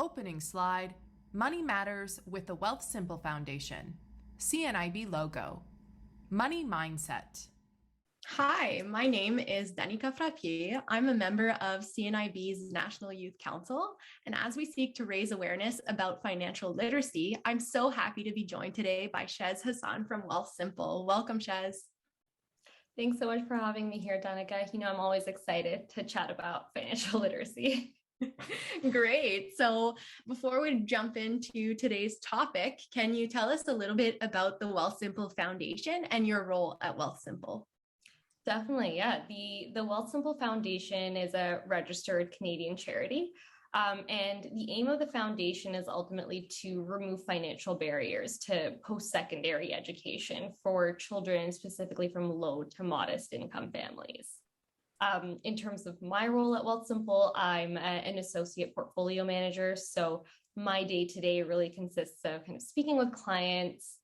Opening slide, Money Matters with the Wealthsimple Foundation. CNIB logo. Money Mindset. Hi, my name is Danica Frappier. I'm a member of CNIB's National Youth Council, and as we seek to raise awareness about financial literacy, I'm so happy to be joined today by Scheherazade Hasan from Wealthsimple. Welcome, Shez. Thanks so much for having me here, Danica. I'm always excited to chat about financial literacy. Great. So before we jump into today's topic, can you tell us a little bit about the Wealthsimple Foundation and your role at Wealthsimple? Definitely, yeah. The Wealthsimple Foundation is a registered Canadian charity. And the aim of the foundation is ultimately to remove financial barriers to post-secondary education for children, specifically from low to modest income families. In terms of my role at Wealthsimple, I'm an associate portfolio manager. So my day-to-day really consists of kind of speaking with clients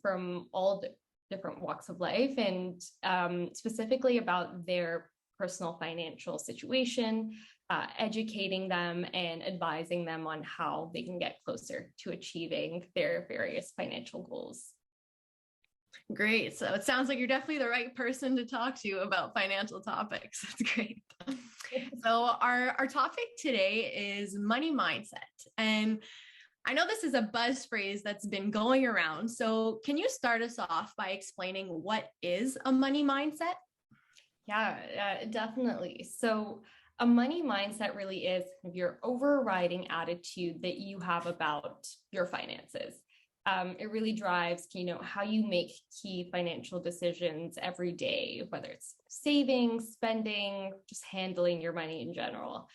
from all different walks of life and specifically about their personal financial situation, educating them and advising them on how they can get closer to achieving their various financial goals. Great. So it sounds like you're definitely the right person to talk to about financial topics. That's great. So our topic today is money mindset. And I know this is a buzz phrase that's been going around. So can you start us off by explaining what is a money mindset? Yeah, definitely. So a money mindset really is your overriding attitude that you have about your finances. It really drives, how you make key financial decisions every day, whether it's saving, spending, just handling your money in general.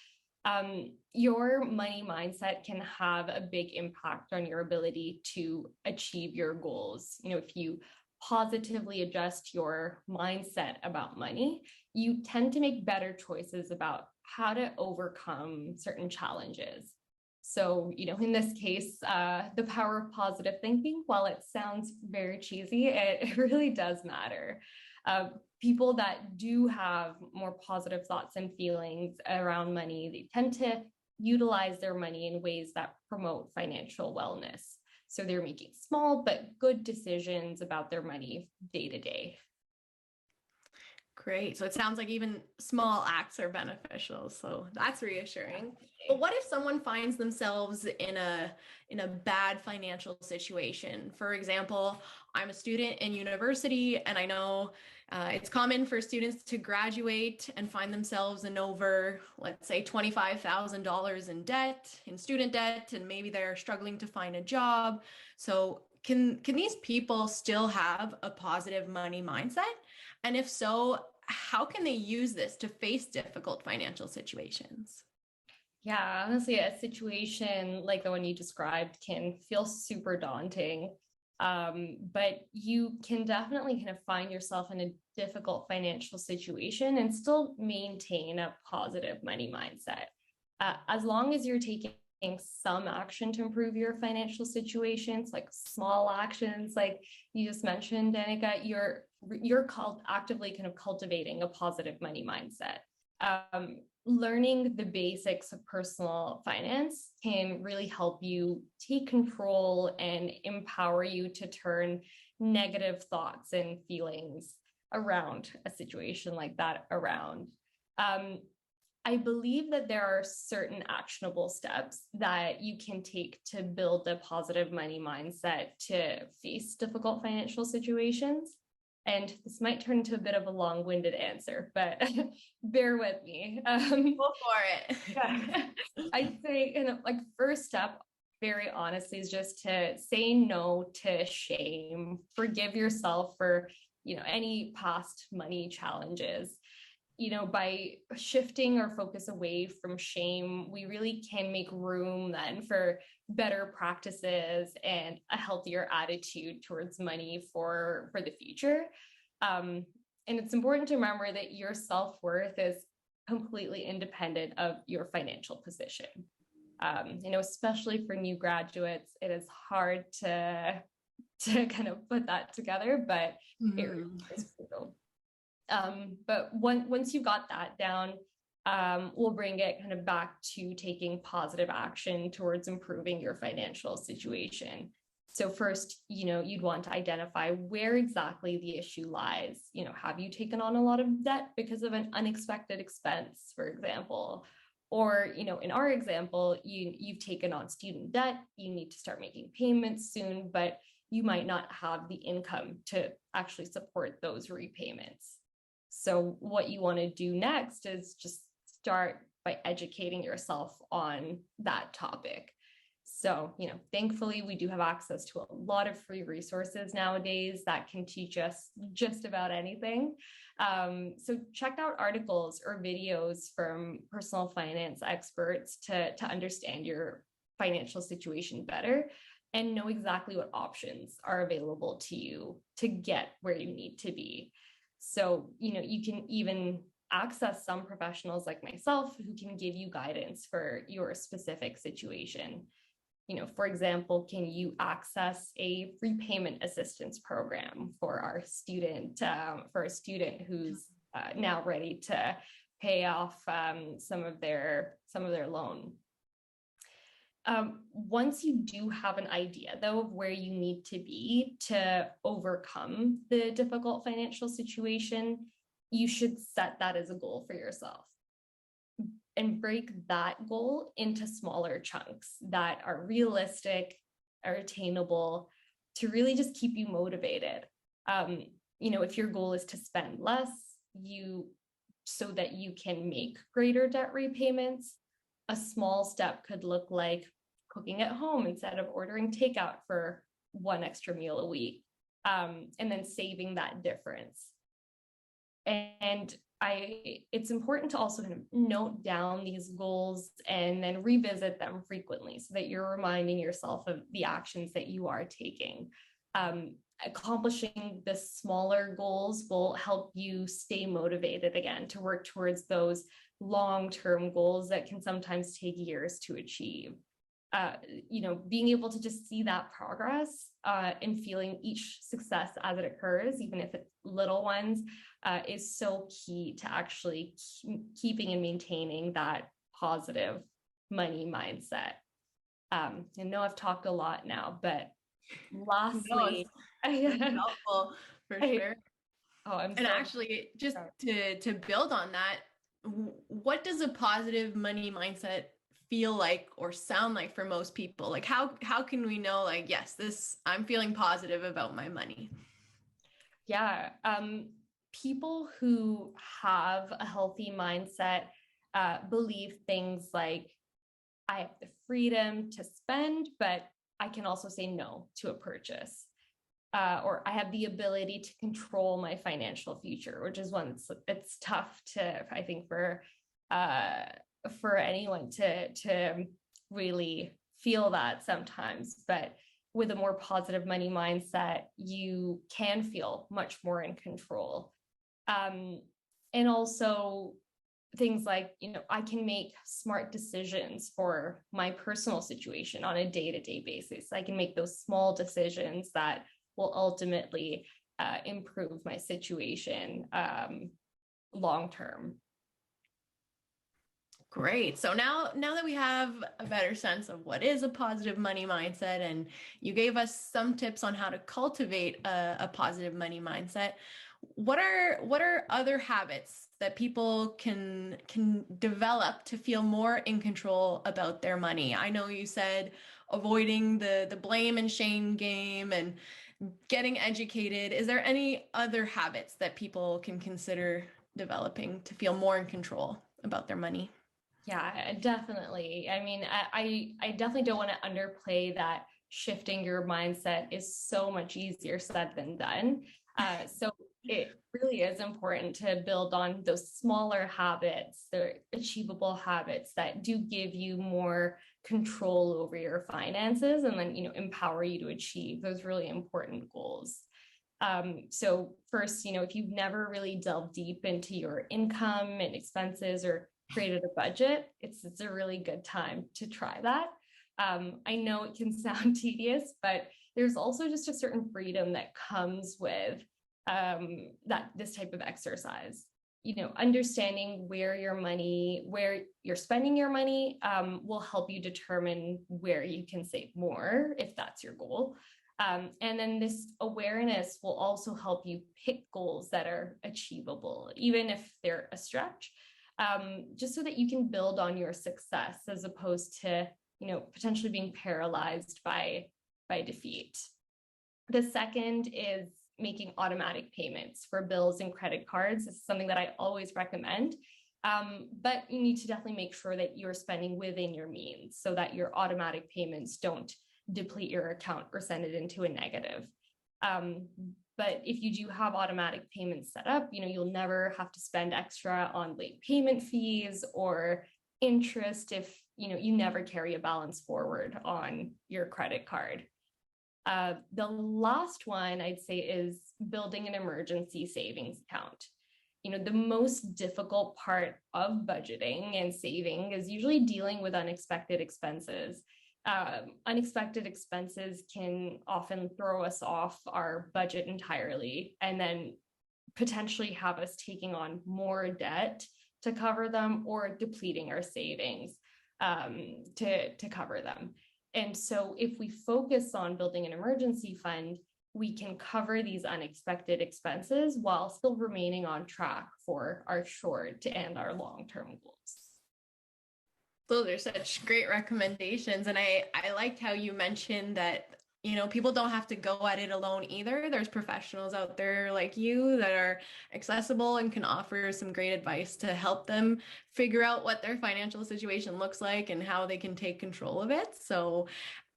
Your money mindset can have a big impact on your ability to achieve your goals. If you positively adjust your mindset about money, you tend to make better choices about how to overcome certain challenges. So, in this case, the power of positive thinking, while it sounds very cheesy, it really does matter. People that do have more positive thoughts and feelings around money, they tend to utilize their money in ways that promote financial wellness. So they're making small but good decisions about their money day to day. Great. So it sounds like even small acts are beneficial. So that's reassuring. But what if someone finds themselves in a bad financial situation? For example, I'm a student in university, and I know it's common for students to graduate and find themselves in over, let's say, $25,000 in student debt, and maybe they're struggling to find a job. So can these people still have a positive money mindset? And if so, how can they use this to face difficult financial situations? Yeah, honestly, a situation like the one you described can feel super daunting. But you can definitely kind of find yourself in a difficult financial situation and still maintain a positive money mindset. As long as you're taking some action to improve your financial situations, like small actions, like you just mentioned, Danica, you're actively kind of cultivating a positive money mindset. Learning the basics of personal finance can really help you take control and empower you to turn negative thoughts and feelings around a situation like that around. I believe that there are certain actionable steps that you can take to build a positive money mindset to face difficult financial situations. And this might turn into a bit of a long-winded answer, but bear with me. Go for it. I'd say, first step, very honestly, is just to say no to shame. Forgive yourself for, any past money challenges. By shifting our focus away from shame, we really can make room then for better practices and a healthier attitude towards money for the future. And it's important to remember that your self-worth is completely independent of your financial position. Especially for new graduates, it is hard to kind of put that together, but it really is brutal. But once you got that down, will bring it kind of back to taking positive action towards improving your financial situation. So first, you'd want to identify where exactly the issue lies. Have you taken on a lot of debt because of an unexpected expense, for example? Or, in our example, you've taken on student debt, you need to start making payments soon, but you might not have the income to actually support those repayments. So what you want to do next is just start by educating yourself on that topic. So, thankfully, we do have access to a lot of free resources nowadays that can teach us just about anything. So check out articles or videos from personal finance experts to understand your financial situation better and know exactly what options are available to you to get where you need to be. So, you can even access some professionals like myself who can give you guidance for your specific situation. For example, can you access a repayment assistance program for a student who's now ready to pay off some of their loan? Once you do have an idea, though, of where you need to be to overcome the difficult financial situation, you should set that as a goal for yourself and break that goal into smaller chunks that are realistic, are attainable, to really just keep you motivated. If your goal is to spend less, so that you can make greater debt repayments, a small step could look like cooking at home instead of ordering takeout for one extra meal a week, and then saving that difference. And it's important to also kind of note down these goals and then revisit them frequently so that you're reminding yourself of the actions that you are taking. Accomplishing the smaller goals will help you stay motivated again to work towards those long-term goals that can sometimes take years to achieve. Being able to just see that progress and feeling each success as it occurs, even if it's little ones, is so key to actually keeping and maintaining that positive money mindset. I know I've talked a lot now, but lastly, it's helpful for sure. And actually, just to build on that, what does a positive money mindset feel like or sound like for most people? Like how can we know, like, yes, I'm feeling positive about my money? Yeah. People who have a healthy mindset believe things like, I have the freedom to spend, but I can also say no to a purchase. Or I have the ability to control my financial future, which is one it's tough to, I think, for anyone to really feel that sometimes. But with a more positive money mindset, you can feel much more in control. And also things like, I can make smart decisions for my personal situation on a day-to-day basis. I can make those small decisions that will ultimately improve my situation long-term. Great. So now that we have a better sense of what is a positive money mindset, and you gave us some tips on how to cultivate a positive money mindset, what are other habits that people can develop to feel more in control about their money? I know you said avoiding the blame and shame game and getting educated. Is there any other habits that people can consider developing to feel more in control about their money? Yeah, definitely. I mean, I definitely don't want to underplay that shifting your mindset is so much easier said than done. So it really is important to build on those smaller habits, the achievable habits that do give you more control over your finances and then, empower you to achieve those really important goals. So first, if you've never really delved deep into your income and expenses or created a budget, it's a really good time to try that. I know it can sound tedious, but there's also just a certain freedom that comes with this type of exercise. understanding where you're spending your money will help you determine where you can save more if that's your goal. And then this awareness will also help you pick goals that are achievable, even if they're a stretch, just so that you can build on your success as opposed to, potentially being paralyzed by defeat. The second is making automatic payments for bills and credit cards. This is something that I always recommend. But you need to definitely make sure that you're spending within your means so that your automatic payments don't deplete your account or send it into a negative. But if you do have automatic payments set up, you'll never have to spend extra on late payment fees or interest if, you never carry a balance forward on your credit card. The last one I'd say is building an emergency savings account. The most difficult part of budgeting and saving is usually dealing with unexpected expenses. Unexpected expenses can often throw us off our budget entirely and then potentially have us taking on more debt to cover them or depleting our savings to cover them. And so if we focus on building an emergency fund, we can cover these unexpected expenses while still remaining on track for our short and our long-term goals. Those are such great recommendations. And I liked how you mentioned that, people don't have to go at it alone either. There's professionals out there like you that are accessible and can offer some great advice to help them figure out what their financial situation looks like and how they can take control of it. So,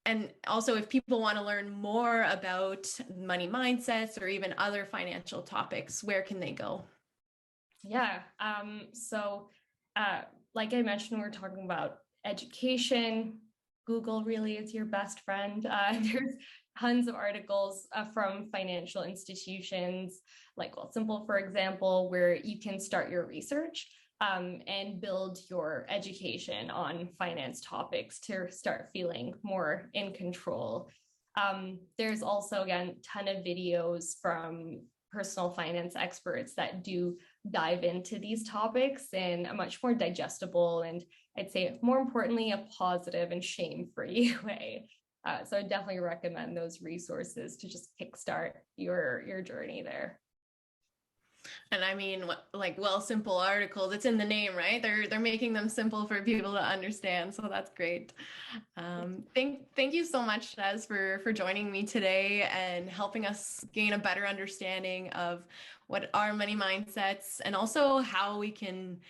and also if people want to learn more about money mindsets or even other financial topics, where can they go? Yeah. Like I mentioned, we're talking about education. Google really is your best friend. There's tons of articles from financial institutions like Wealthsimple, for example, where you can start your research and build your education on finance topics to start feeling more in control. There's also, again, a ton of videos from personal finance experts that do dive into these topics in a much more digestible and, I'd say more importantly, a positive and shame-free way. So I definitely recommend those resources to just kickstart your journey there. And I mean, like Wealthsimple articles, it's in the name, right? They're making them simple for people to understand. So that's great. Thank you so much, Shez, for joining me today and helping us gain a better understanding of what are money mindsets and also how we can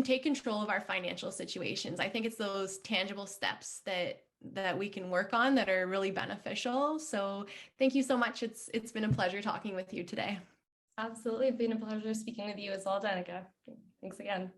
take control of our financial situations. I think it's those tangible steps that we can work on that are really beneficial. So thank you so much. It's been a pleasure talking with you today. Absolutely. It's been a pleasure speaking with you as well, Danica. Thanks again.